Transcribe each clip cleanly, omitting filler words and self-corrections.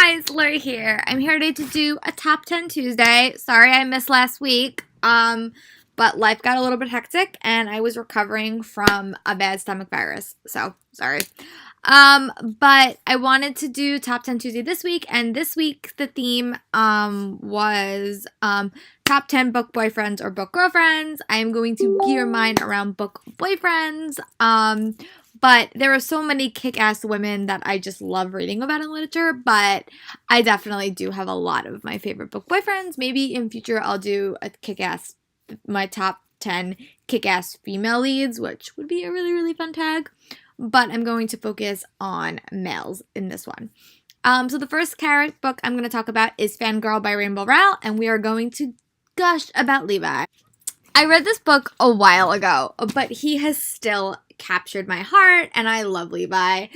guys, Lori here. I'm here today to do a top 10 Tuesday. Sorry I missed last week. But life got a little bit hectic and I was recovering from a bad stomach virus. So, sorry. But I wanted to do top 10 Tuesday this week, and this week the theme was top 10 book boyfriends or book girlfriends. I am going to gear mine around book boyfriends. But there are so many kick-ass women that I just love reading about in literature, but I definitely do have a lot of my favorite book boyfriends. Maybe in future I'll do a kick-ass, my top 10 kick-ass female leads, which would be a really, really fun tag. But I'm going to focus on males in this one. So the first book I'm going to talk about is Fangirl by Rainbow Rowell, and we are going to gush about Levi. I read this book a while ago, but he has still captured my heart, and I love Levi.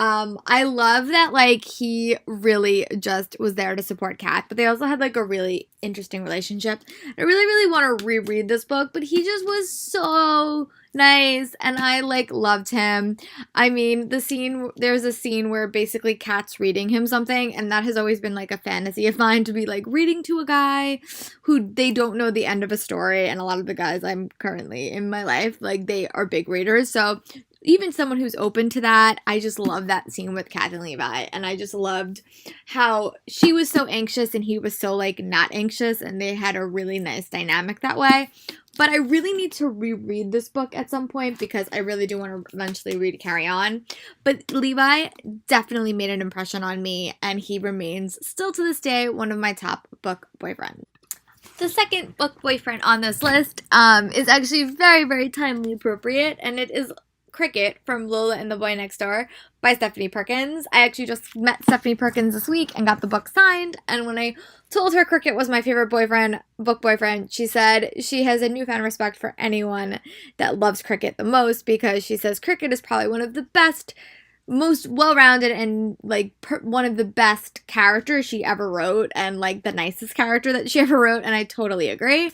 I love that, like, he really just was there to support Kat, but they also had, like, a really interesting relationship. I really, really want to reread this book, but he just was so nice, and I, like, loved him. I mean, there's a scene where basically Kat's reading him something, and that has always been, like, a fantasy of mine, to be, like, reading to a guy who they don't know the end of a story, and a lot of the guys I'm currently in my life, like, they are big readers, so even someone who's open to that, I just love that scene with Kat and Levi, and I just loved how she was so anxious and he was so, like, not anxious, and they had a really nice dynamic that way. But I really need to reread this book at some point because I really do want to eventually read Carry On. But Levi definitely made an impression on me, and he remains, still to this day, one of my top book boyfriends. The second book boyfriend on this list is actually very, very timely appropriate, and it is Cricket from Lola and the Boy Next Door by Stephanie Perkins. I actually just met Stephanie Perkins this week and got the book signed, and when I told her Cricket was my favorite book boyfriend, she said she has a newfound respect for anyone that loves Cricket the most, because she says Cricket is probably one of the best, most well-rounded, and like one of the best characters she ever wrote, and like the nicest character that she ever wrote, and I totally agree.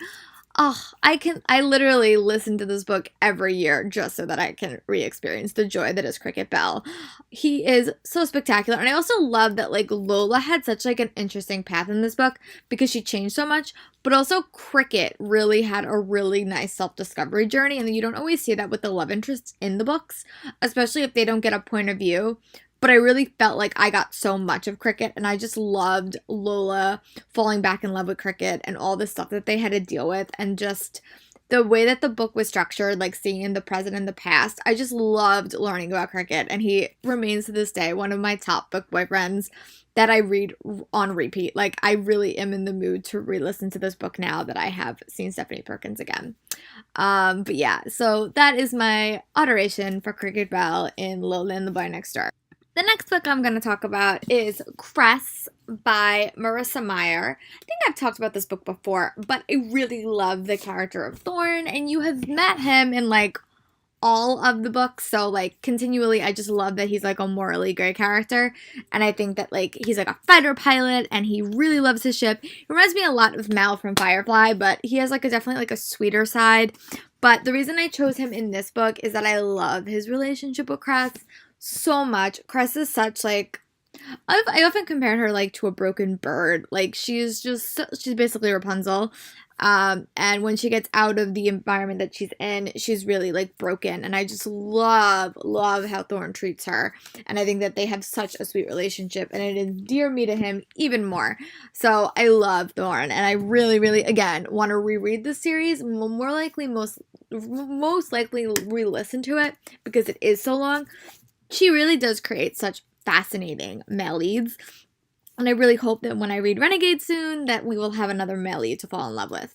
Oh, I literally listen to this book every year just so that I can re-experience the joy that is Cricket Bell. He is so spectacular, and I also love that, like, Lola had such, like, an interesting path in this book because she changed so much, but also Cricket really had a really nice self-discovery journey, and you don't always see that with the love interests in the books, especially if they don't get a point of view. But I really felt like I got so much of Cricket, and I just loved Lola falling back in love with Cricket and all the stuff that they had to deal with, and just the way that the book was structured, like seeing the present and the past. I just loved learning about Cricket, and he remains to this day one of my top book boyfriends that I read on repeat. Like, I really am in the mood to re-listen to this book now that I have seen Stephanie Perkins again. But yeah, so that is my adoration for Cricket Bell in Lola and the Boy Next Door. The next book I'm going to talk about is Cress by Marissa Meyer. I think I've talked about this book before, but I really love the character of Thorn, and you have met him in, like, all of the books, so, like, continually, I just love that he's, like, a morally gray character, and I think that, like, he's, like, a fighter pilot, and he really loves his ship. He reminds me a lot of Mal from Firefly, but he has, like, definitely, like, a sweeter side. But the reason I chose him in this book is that I love his relationship with Cress so much. Cress is such, like, I often compare her, like, to a broken bird. Like, she's basically Rapunzel. And when she gets out of the environment that she's in, she's really, like, broken. And I just love how Thorn treats her. And I think that they have such a sweet relationship, and it endeared me to him even more. So I love Thorn, and I really, really, again, want to reread this series. Most likely re-listen to it because it is so long. She really does create such fascinating male leads. And I really hope that when I read Renegade soon, that we will have another male lead to fall in love with.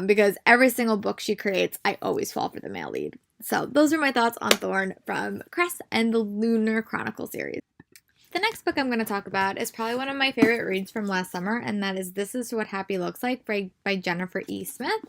Because every single book she creates, I always fall for the male lead. So those are my thoughts on Thorn from Cress and the Lunar Chronicle series. The next book I'm going to talk about is probably one of my favorite reads from last summer, and that is This Is What Happy Looks Like by Jennifer E. Smith.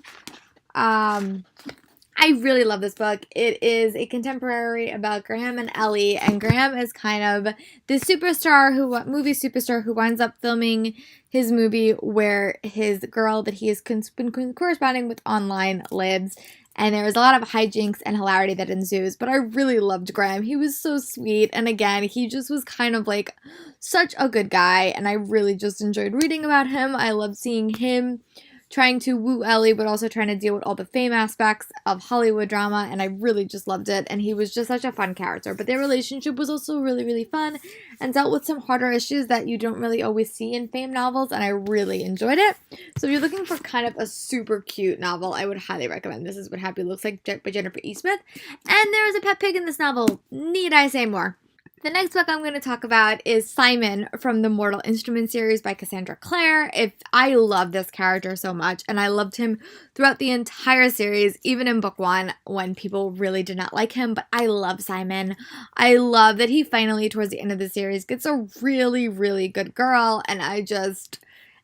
I really love this book. It is a contemporary about Graham and Ellie, and Graham is kind of this movie superstar who winds up filming his movie where his girl that he has been corresponding with online lives, and there was a lot of hijinks and hilarity that ensues, but I really loved Graham. He was so sweet, and again, he just was kind of like such a good guy, and I really just enjoyed reading about him. I loved seeing him trying to woo Ellie, but also trying to deal with all the fame aspects of Hollywood drama, and I really just loved it, and he was just such a fun character. But their relationship was also really, really fun, and dealt with some harder issues that you don't really always see in fame novels, and I really enjoyed it. So if you're looking for kind of a super cute novel, I would highly recommend This Is What Happy Looks Like by Jennifer E. Smith, and there is a pet pig in this novel. Need I say more? The next book I'm going to talk about is Simon from the Mortal Instruments series by Cassandra Clare. I love this character so much, and I loved him throughout the entire series, even in book 1 when people really did not like him, but I love Simon. I love that he finally, towards the end of the series, gets a really, really good girl, and I just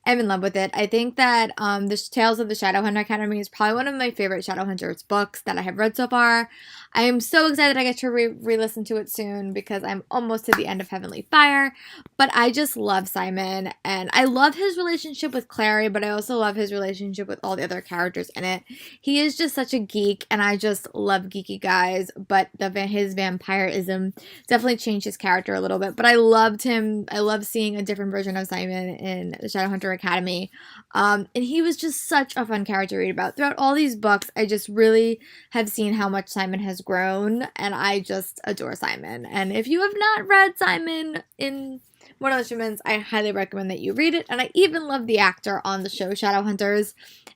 am in love with it. I think that the Tales of the Shadowhunter Academy is probably one of my favorite Shadowhunters books that I have read so far. I am so excited I get to re-listen to it soon because I'm almost to the end of Heavenly Fire. But I just love Simon, and I love his relationship with Clary, but I also love his relationship with all the other characters in it. He is just such a geek, and I just love geeky guys, but his vampirism definitely changed his character a little bit. But I loved him. I love seeing a different version of Simon in the Shadowhunter Academy. And he was just such a fun character to read about. Throughout all these books, I just really have seen how much Simon has grown, and I just adore Simon. And if you have not read Simon in Mortal Instruments, I highly recommend that you read it. And I even love the actor on the show Shadowhunters,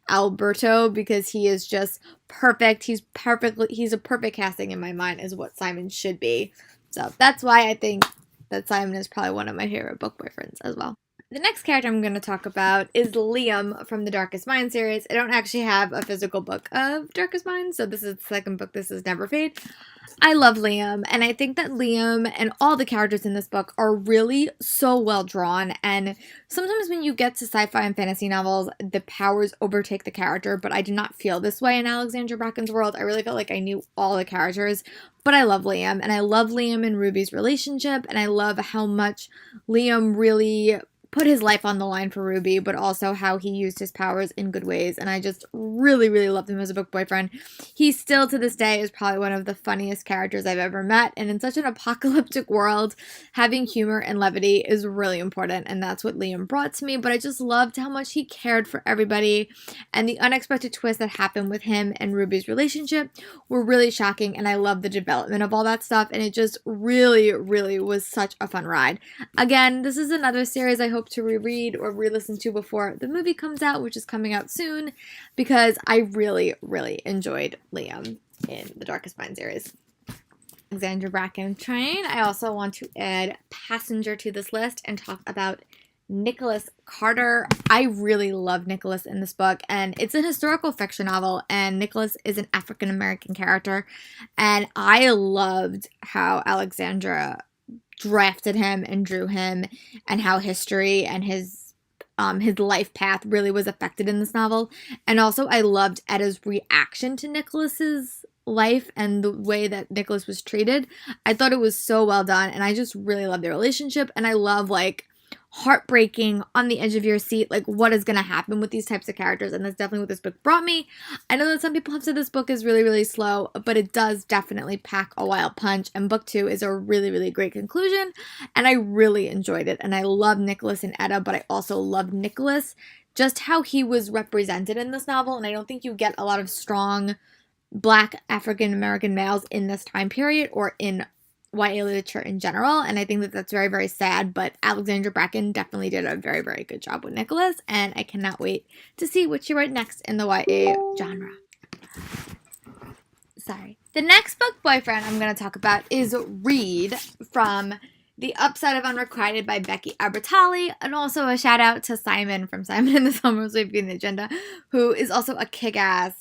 Alberto, because he is just perfect. He's a perfect casting in my mind is what Simon should be. So that's why I think that Simon is probably one of my favorite book boyfriends as well. The next character I'm going to talk about is Liam from the Darkest Mind series. I don't actually have a physical book of Darkest Mind, so this is the second book. This is Never Fade. I love Liam, and I think that Liam and all the characters in this book are really so well drawn, and sometimes when you get to sci-fi and fantasy novels, the powers overtake the character, but I did not feel this way in Alexandra Bracken's world. I really felt like I knew all the characters, but I love Liam, and I love Liam and Ruby's relationship, and I love how much Liam really put his life on the line for Ruby, but also how he used his powers in good ways, and I just really, really loved him as a book boyfriend. He still, to this day, is probably one of the funniest characters I've ever met, and in such an apocalyptic world, having humor and levity is really important, and that's what Liam brought to me, but I just loved how much he cared for everybody, and the unexpected twist that happened with him and Ruby's relationship were really shocking, and I love the development of all that stuff, and it just really, really was such a fun ride. Again, this is another series I hope to reread or re-listen to before the movie comes out, which is coming out soon, because I really, really enjoyed Liam in the Darkest Mind series. Alexandra Bracken Train. I also want to add Passenger to this list and talk about Nicholas Carter. I really love Nicholas in this book, and it's a historical fiction novel, and Nicholas is an African-American character, and I loved how Alexandra drafted him and drew him, and how history and his life path really was affected in this novel. And also I loved Etta's reaction to Nicholas's life and the way that Nicholas was treated. I thought it was so well done, and I just really love their relationship, and I love like heartbreaking, on the edge of your seat, like what is going to happen with these types of characters, and that's definitely what this book brought me. I know that some people have said this book is really, really slow, but it does definitely pack a wild punch, and book 2 is a really, really great conclusion, and I really enjoyed it, and I love Nicholas and Etta, but I also love Nicholas, just how he was represented in this novel, and I don't think you get a lot of strong Black African-American males in this time period, or in YA literature in general, and I think that that's very, very sad, but Alexandra Bracken definitely did a very, very good job with Nicholas, and I cannot wait to see what she writes next in the YA genre. Sorry. The next book boyfriend I'm going to talk about is Reed from The Upside of Unrequited by Becky Albertalli, and also a shout out to Simon from Simon and the Summers Sweeping the Agenda, who is also a kick-ass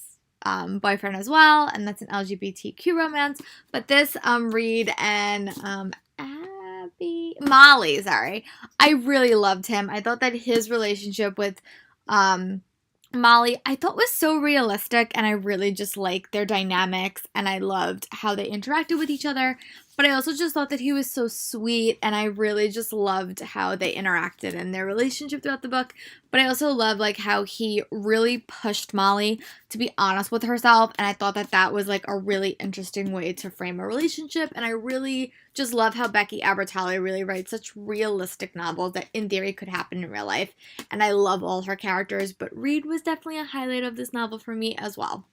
boyfriend as well, and that's an LGBTQ romance. But this Reed and Molly, I really loved him. I thought that his relationship with Molly, I thought was so realistic, and I really just liked their dynamics, and I loved how they interacted with each other. But I also just thought that he was so sweet, and I really just loved how they interacted in their relationship throughout the book. But I also love like how he really pushed Molly to be honest with herself, and I thought that that was like a really interesting way to frame a relationship. And I really just love how Becky Albertalli really writes such realistic novels that in theory could happen in real life. And I love all her characters, but Reed was definitely a highlight of this novel for me as well.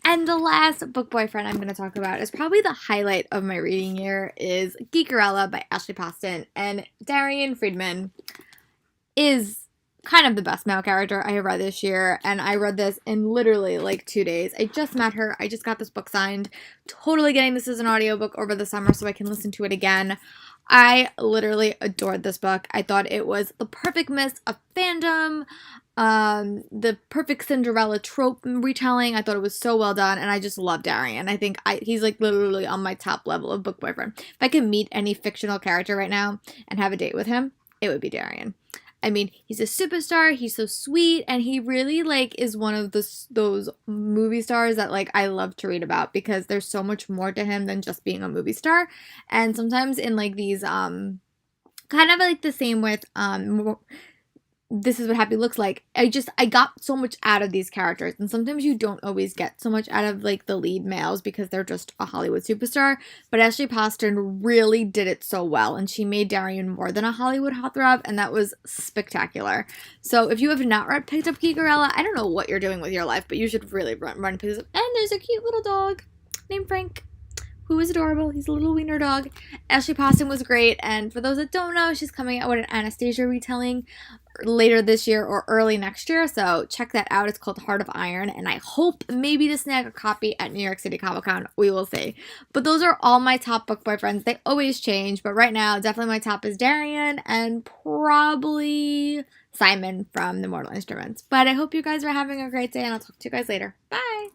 And the last book boyfriend I'm going to talk about is probably the highlight of my reading year is Geekerella by Ashley Poston. And Darian Friedman is kind of the best male character I have read this year, and I read this in literally like 2 days. I just met her. I just got this book signed. Totally getting this as an audiobook over the summer so I can listen to it again. I literally adored this book. I thought it was the perfect mix of fandom, the perfect Cinderella trope retelling. I thought it was so well done, and I just love Darian. I think he's like literally on my top level of book boyfriend. If I could meet any fictional character right now and have a date with him, it would be Darian. I mean, he's a superstar, he's so sweet, and he really, like, is one of those movie stars that, like, I love to read about because there's so much more to him than just being a movie star. And sometimes in, like, these, kind of like the same with, This Is What Happy Looks Like. I got so much out of these characters, and sometimes you don't always get so much out of like the lead males because they're just a Hollywood superstar, but Ashley Poston really did it so well, and she made Darian more than a Hollywood heartthrob, and that was spectacular. So if you have not picked up Geekerella, I don't know what you're doing with your life, but you should really run and pick this up. And there's a cute little dog named Frank, who is adorable. He's a little wiener dog. Ashley Poston was great, and for those that don't know, she's coming out with an Anastasia retelling later this year or early next year, so check that out. It's called Heart of Iron, and I hope maybe to snag a copy at New York City Comic Con. We will see. But those are all my top book boyfriends. They always change, but right now, definitely my top is Darian and probably Simon from The Mortal Instruments. But I hope you guys are having a great day, and I'll talk to you guys later. Bye!